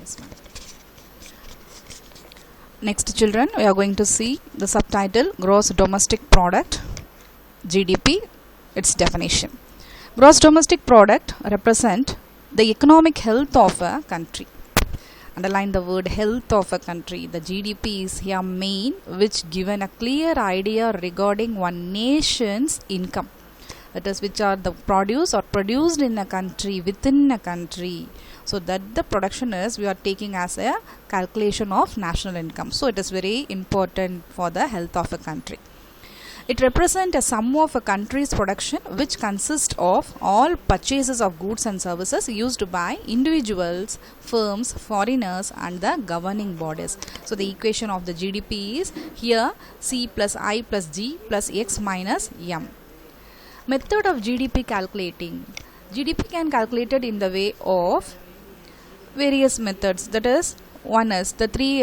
This one. Next, children, we are going to see the subtitle Gross Domestic Product, GDP, its definition. Gross Domestic Product represent the economic health of a country. Underline the word health of a country. The GDP is here main, which given a clear idea regarding one nation's income. That is, which are the produce or produced in a country, within a country. So that the production is, we are taking as a calculation of national income. So it is very important for the health of a country. It represents a sum of a country's production which consists of all purchases of goods and services used by individuals, firms, foreigners and the governing bodies. So the equation of the GDP is here C plus I plus G plus X minus M. Method of GDP calculating. GDP can calculated in the way of various methods. That is, one is the three,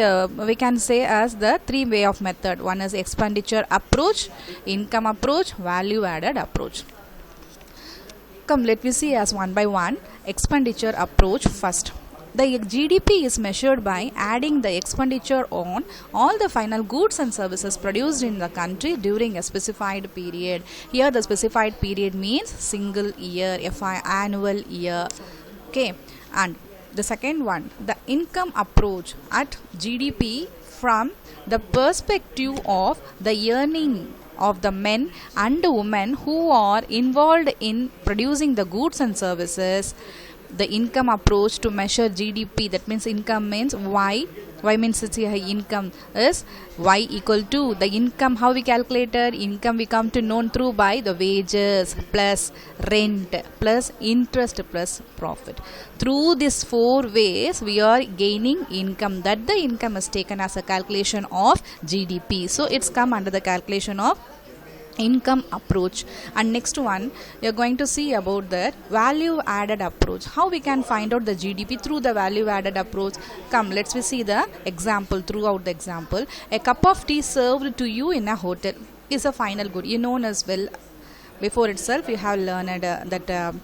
we can say as the three way of method. One is expenditure approach, income approach, value added approach. Come, let me see as one by one. Expenditure approach first. The GDP is measured by adding the expenditure on all the final goods and services produced in the country during a specified period. Here the specified period means single year, annual year. Okay, and the second one, the income approach at GDP from the perspective of the earning of the men and women who are involved in producing the goods and services. The income approach to measure GDP, that means income means Y. Y means it's here income is Y equal to the income. How we calculated income? We come to know through by the wages plus rent plus interest plus profit. Through these four ways we are gaining income. That the income is taken as a calculation of GDP. So it's come under the calculation of income approach. And next one, we are going to see about the value added approach. How we can find out the GDP through the value added approach. Come, let's see the example. Throughout the example, a cup of tea served to you in a hotel is a final good. You know as well, before itself you have learned that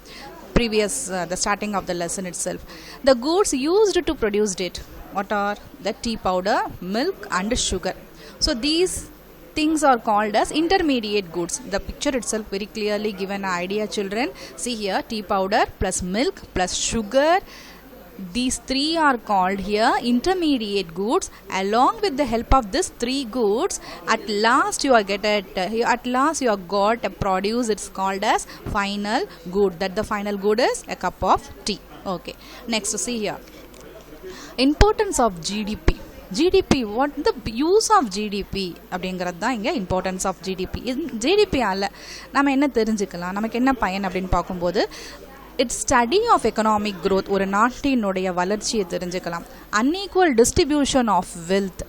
previous the starting of the lesson itself. The goods used to produce it, what are the tea powder, milk and sugar. So these things are called as intermediate goods. The picture itself very clearly given an idea, children. See here, tea powder plus milk plus sugar. These three are called here intermediate goods. Along with the help of these three goods, at last you are got a produce. It's called as final good. That the final good is a cup of tea. Okay. Next, see here, importance of GDP. GDP, what the use of GDP அப்படிங்கிறது தான் இங்கே importance of GDP. ஜிடிபியால் நம்ம என்ன தெரிஞ்சுக்கலாம், நமக்கு என்ன பயன் அப்படின்னு பார்க்கும்போது, it's study of economic growth, ஒரு நாட்டினுடைய வளர்ச்சியை தெரிஞ்சுக்கலாம். Unequal distribution of wealth.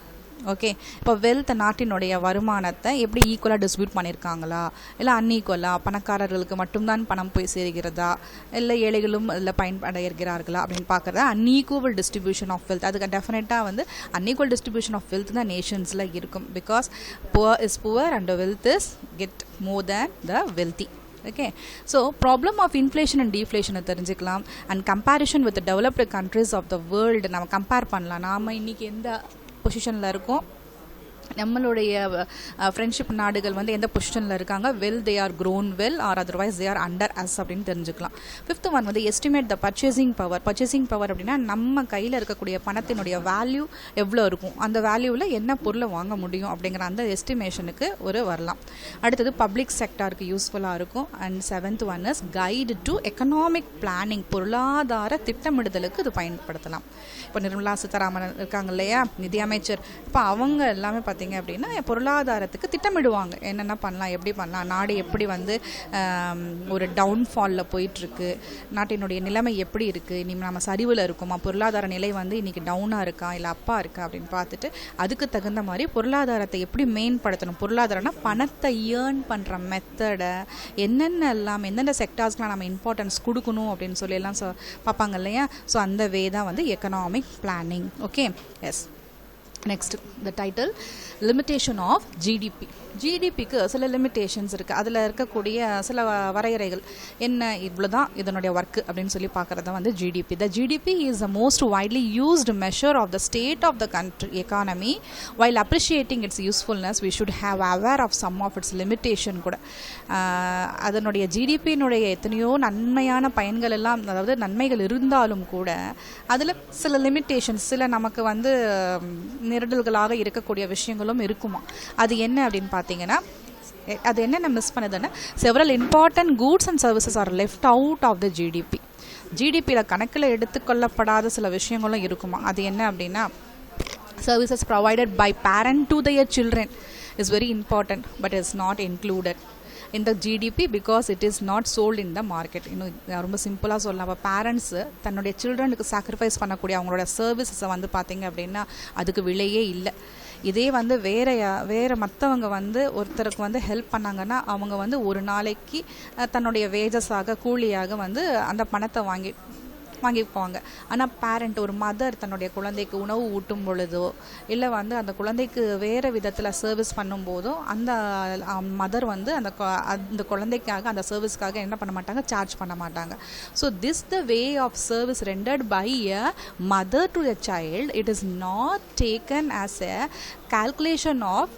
Okay, இப்போ வெல்த் நாட்டினுடைய வருமானத்தை எப்படி ஈக்குவலாக டிஸ்ட்ரிபியூட் பண்ணியிருக்காங்களா, இல்லை அன்ஈக்குவலாக பணக்காரர்களுக்கு மட்டும்தான் பணம் போய் சேர்கிறதா, இல்லை ஏழைகளும் இதில் பயன்படுகிறார்களா அப்படின்னு பார்க்குறதா அன்ஈக்குவல் டிஸ்ட்ரிபியூஷன் ஆஃப் வெல்த். அதுக்கு டெஃபினட்டாக வந்து அன்ஈக்குவல் டிஸ்ட்ரிபியூஷன் ஆஃப் வெல்த் தான் நேஷன்ஸில் இருக்கும். Because poor is poor and wealth is get more than the wealthy. Okay, so problem of inflation and deflation தெரிஞ்சுக்கலாம். And comparison with the developed countries of the world நம்ம compare பண்ணலாம். நாம் இன்றைக்கி எந்த பொசிஷனில் இருக்கோம், நம்மளுடைய ஃப்ரெண்ட்ஷிப் நாடுகள் வந்து எந்த பொசிஷனில் இருக்காங்க, well they are grown well or otherwise they are under as அப்படின்னு தெரிஞ்சுக்கலாம். ஃபிஃப்த் ஒன் வந்து estimate the purchasing power. Purchasing power அப்படின்னா நம்ம கையில் இருக்கக்கூடிய பணத்தினுடைய வேல்யூ எவ்வளோ இருக்கும், அந்த வேல்யூவில் என்ன பொருளை வாங்க முடியும் அப்படிங்கிற அந்த எஸ்டிமேஷனுக்கு ஒரு வரலாம். அடுத்தது பப்ளிக் செக்டாருக்கு யூஸ்ஃபுல்லாக இருக்கும். And seventh one is guide to economic planning. பொருளாதார திட்டமிடுதலுக்கு இது பயன்படுத்தலாம். இப்போ நிர்மலா சீதாராமன் இருக்காங்க இல்லையா, நிதி அமைச்சர், இப்போ அவங்க எல்லாமே பார்த்தீங்க அப்படின்னா பொருளாதாரத்துக்கு திட்டமிடுவாங்க. என்னென்ன பண்ணலாம், எப்படி பண்ணலாம், நாடு எப்படி வந்து ஒரு டவுன்ஃபாலில் போயிட்டுருக்கு, நாட்டினுடைய நிலைமை எப்படி இருக்குது, இனி நம்ம சரிவில் இருக்குமா, பொருளாதார நிலை வந்து இன்றைக்கி டவுனாக இருக்கா இல்லை அப்பா இருக்கா அப்படின்னு பார்த்துட்டு அதுக்கு தகுந்த மாதிரி பொருளாதாரத்தை எப்படி மேம்படுத்தணும். பொருளாதாரம்னா பணத்தை ஏர்ன் பண்ணுற மெத்தடை என்னென்ன எல்லாம் எந்தெந்த செக்டார்ஸ்லாம் நம்ம இம்பார்ட்டன்ஸ் கொடுக்கணும் அப்படின்னு சொல்லி எல்லாம் பார்ப்பாங்க இல்லையா. ஸோ அந்த வே தான் வந்து economic planning. Okay, yes. Next, the title, limitation of GDP. ஜிடிபிக்கு சில லிமிட்டேஷன்ஸ் இருக்குது. அதில் இருக்கக்கூடிய சில வரையறைகள் என்ன, இவ்வளோ தான் இதனுடைய ஒர்க்கு அப்படின்னு சொல்லி பார்க்குறது வந்து GDP. The GDP is the most widely used measure of the state of the country economy. While appreciating its usefulness we should have aware of some of its limitation கூட. அதனுடைய ஜிடிபியினுடைய எத்தனையோ நன்மையான பயன்கள் எல்லாம், அதாவது நன்மைகள் இருந்தாலும் கூட அதில் சில லிமிட்டேஷன்ஸ், சில நமக்கு வந்து நெருடல்களாக இருக்கக்கூடிய விஷயங்களும் இருக்குமா. அது என்ன அப்படின்னு பார்த்தீங்கன்னா, அது என்னென்ன மிஸ் பண்ணுதுன்னா, several important goods and services are left out of the GDP. ஜிடிபியில் கணக்கில் எடுத்துக்கொள்ளப்படாத சில விஷயங்களும் இருக்குமா. அது என்ன அப்படின்னா, services provided by parent to their children is very important but is not included in the GDP because it is not sold in the market. இன்னும் ரொம்ப சிம்பிளாக சொல்லலாம். அப்போ பேரண்ட்ஸு தன்னுடைய சில்ட்ரனுக்கு சாக்ரிஃபைஸ் பண்ணக்கூடிய அவங்களோட சர்வீசஸை வந்து பார்த்திங்க அப்படின்னா அதுக்கு விலையே இல்லை. இதே வந்து வேறு மற்றவங்க வந்து ஒருத்தருக்கு வந்து ஹெல்ப் பண்ணாங்கன்னா அவங்க வந்து ஒரு நாளைக்கு தன்னுடைய வேஜஸாக கூலியாக வந்து அந்த பணத்தை வாங்கிக்குவாங்க. ஆனால் பேரண்ட், ஒரு மதர் தன்னுடைய குழந்தைக்கு உணவு ஊட்டும் பொழுதோ இல்லை வந்து அந்த குழந்தைக்கு வேறு விதத்தில் சர்வீஸ் பண்ணும்போதோ அந்த மதர் வந்து அந்த குழந்தைக்காக அந்த சர்வீஸ்க்காக என்ன பண்ண மாட்டாங்க, சார்ஜ் பண்ண மாட்டாங்க. So this the way of service rendered by a mother to a child, it is not taken as a calculation of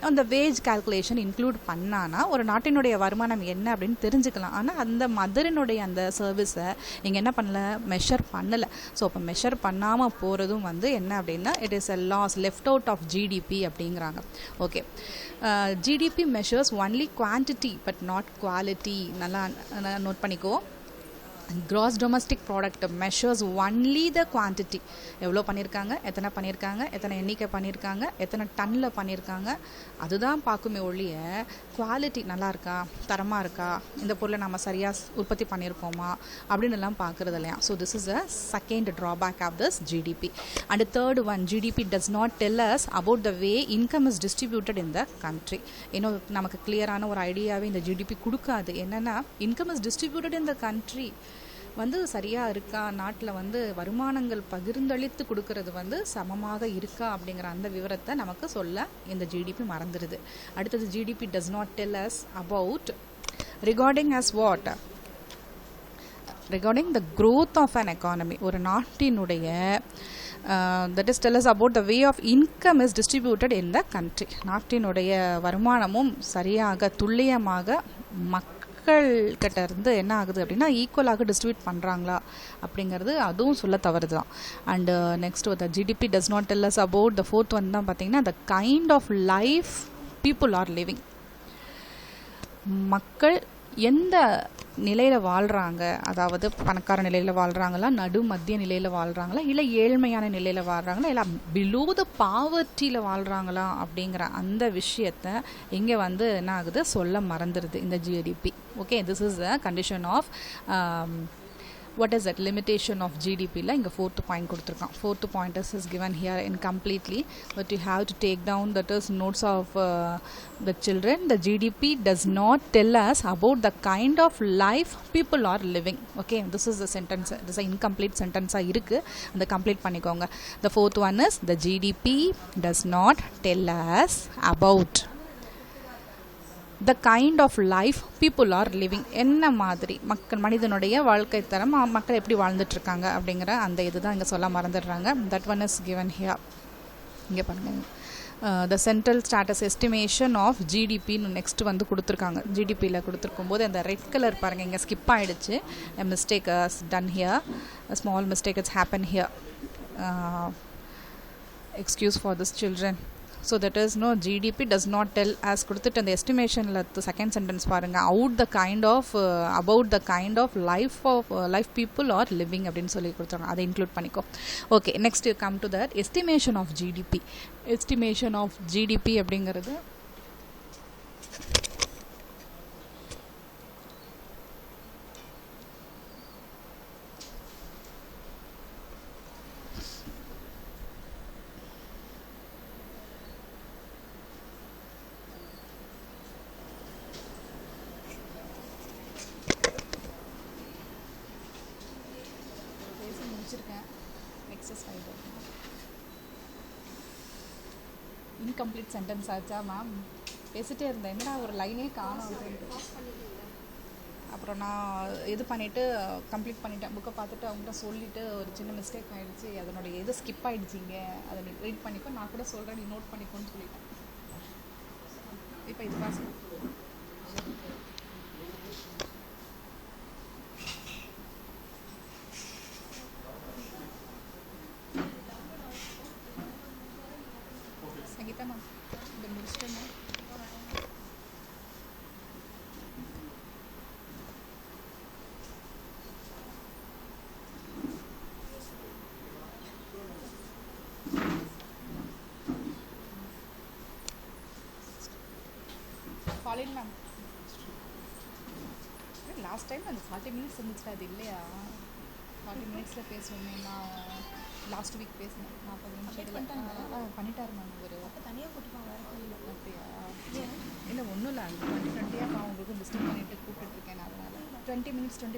அந்த வேஜ் கால்குலேஷன் இன்க்ளூட் பண்ணானா ஒரு நாட்டினுடைய வருமானம் என்ன அப்படின்னு தெரிஞ்சுக்கலாம். ஆனால் அந்த மதரினுடைய அந்த சர்வீஸை இங்கே என்ன பண்ணல, மெஷர் பண்ணலை. ஸோ அப்போ மெஷர் பண்ணாமல் போகிறதும் வந்து என்ன அப்படின்னா, it is a loss left out of GDP அப்படிங்கிறாங்க. Okay, GDP measures only quantity but not quality. நல்லா நோட் பண்ணிக்கோ. gross domestic product measures only the quantity. எவ்வளோ பண்ணியிருக்காங்க, எத்தனை எண்ணிக்கை பண்ணியிருக்காங்க, எத்தனை டன்னில் பண்ணியிருக்காங்க, அதுதான் பார்க்குமே ஒழிய குவாலிட்டி நல்லா இருக்கா, தரமாக இருக்கா, இந்த பொருளை நம்ம சரியாக உற்பத்தி பண்ணியிருக்கோமா அப்படின்னு எல்லாம் பார்க்குறது இல்லையா. So this is a second drawback of this GDP. And third one, GDP does not tell us about the way income is distributed in the country. இன்னும் நமக்கு கிளியரான ஒரு ஐடியாவே இந்த ஜிடிபி கொடுக்காது. என்னென்னா, income is distributed in the country வந்து சரியாக இருக்கா, நாட்டில் வந்து வருமானங்கள் பகிர்ந்தளித்து கொடுக்கறது வந்து சமமாக இருக்கா அப்படிங்கிற அந்த விவரத்தை நமக்கு சொல்ல இந்த ஜிடிபி மறந்துடுது. அடுத்தது, GDP does not tell us about regarding as what, regarding the growth of an economy. ஒரு நாட்டினுடைய that is tell us about the way of income is distributed in the country. நாட்டினுடைய வருமானமும் சரியாக துல்லியமாக மக்கள்கிட்ட இருந்து என்ன ஆகுது அப்படின்னா ஈக்குவலாக டிஸ்ட்ரிபியூட் பண்ணுறாங்களா அப்படிங்கிறது அதுவும் சொல்ல தவறுது தான். And next the GDP does not tell us about the fourth one தான் பார்த்தீங்கன்னா the kind of life people are living. மக்கள் எந்த நிலையில் வாழ்கிறாங்க, அதாவது பணக்கார நிலையில் வாழ்கிறாங்களா, நடு மத்திய நிலையில் வாழ்கிறாங்களா, இல்லை ஏழ்மையான நிலையில் வாழ்கிறாங்களா, இல்லை பிலோ த பாவர்ட்டியில் வாழ்கிறாங்களா அப்படிங்கிற அந்த விஷயத்தை இங்கே வந்து என்ன ஆகுது, சொல்ல மறந்துடுது இந்த GDP. Okay, this is the condition of what is that limitation of GDP la inga fourth point kuduthirukam. Fourth point is given here incompletely, but you have to take down that is notes of the children. The GDP does not tell us about the kind of life people are living. Okay, this is the sentence, this is an incomplete sentence ah irukku, and complete பண்ணிக்கோங்க. The fourth one is the GDP does not tell us about the kind of life people are living. என்ன மாதிரி மனிதனுடைய வாழ்க்கை தரம், மக்கள் எப்படி வாழ்ந்துட்டுருக்காங்க அப்படிங்கிற அந்த இதுதான் இங்கே சொல்ல மறந்துடுறாங்க. That one is given here. இங்கே பாருங்கள், the central status estimation of ஜிடிபின்னு நெக்ஸ்ட் வந்து கொடுத்துருக்காங்க. ஜிடிபியில் கொடுத்துருக்கும் போது அந்த ரெட் கலர் பாருங்கள் இங்கே ஸ்கிப் ஆகிடுச்சு. Mistake ton here, small mistake it's happen here. Excuse for this children. So that is no, GDP does not tell as கொடுத்துட்டு அந்த எஸ்டிமேஷனில் செகண்ட் சென்டென்ஸ் பாருங்கள், out the kind of about the kind of life people are living அப்படின்னு சொல்லி கொடுத்துருக்காங்க. அதை include பண்ணிக்கோ. Okay, next you come to that estimation of GDP. Estimation of GDP அப்படிங்கிறது incomplete sentence ஆச்சா மேம்? பேசிட்டே இருந்தேன், என்னடா ஒரு லைனே காணோம் அப்படின்ட்டு. அப்புறம் நான் இது பண்ணிவிட்டு கம்ப்ளீட் பண்ணிட்டேன். புக்கை பார்த்துட்டு அவங்ககிட்ட சொல்லிவிட்டு ஒரு சின்ன மிஸ்டேக் ஆகிடுச்சு, அதனுடைய இது ஸ்கிப் ஆகிடுச்சிங்க, அதை நீ ரீட் பண்ணிக்கோ, நான் கூட சொல்கிறேன், நீ நோட் பண்ணிக்கோன்னு சொல்லிட்டேன். இப்போ இது பாஸ் சங்கீதா மேம் இதை முடிச்சிட்டேன் ma'am. Fallen ma'am last time அந்த 40 மினிட்ஸ் இருந்துச்சு, அது இல்லையா? 40 மினிட்ஸில் பேசணும். நான் லாஸ்ட் வீக் பேசினேன் 40 நிமிஷத்தில் பண்ணிட்டாரு மேம். இவர் அப்போ தனியாக கூட்டிப்பாங்க வேறு கோயிலில். அப்படியா? இல்லை ஒன்றும் இல்லை, அந்த 20 நான் உங்களுக்கு டிஸ்டர்ப் பண்ணிட்டு கூப்பிட்டுருக்கேன். அதனால் 20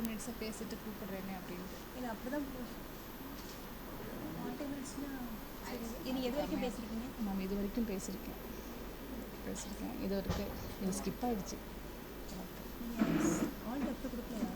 மினிட்ஸை பேசிட்டு கூப்பிடுறேனே அப்படின்ட்டு. இல்லை அப்படி தான் 40 மினிட்ஸ்னால் நீங்கள் எது வரைக்கும் பேசியிருக்கீங்க? மேம் இது வரைக்கும் பேசியிருக்கேன். இது வரைக்கும் இது ஸ்கிப் ஆகிடுச்சு. நீங்கள் ஆல் டெப்த்து கொடுக்கலையா?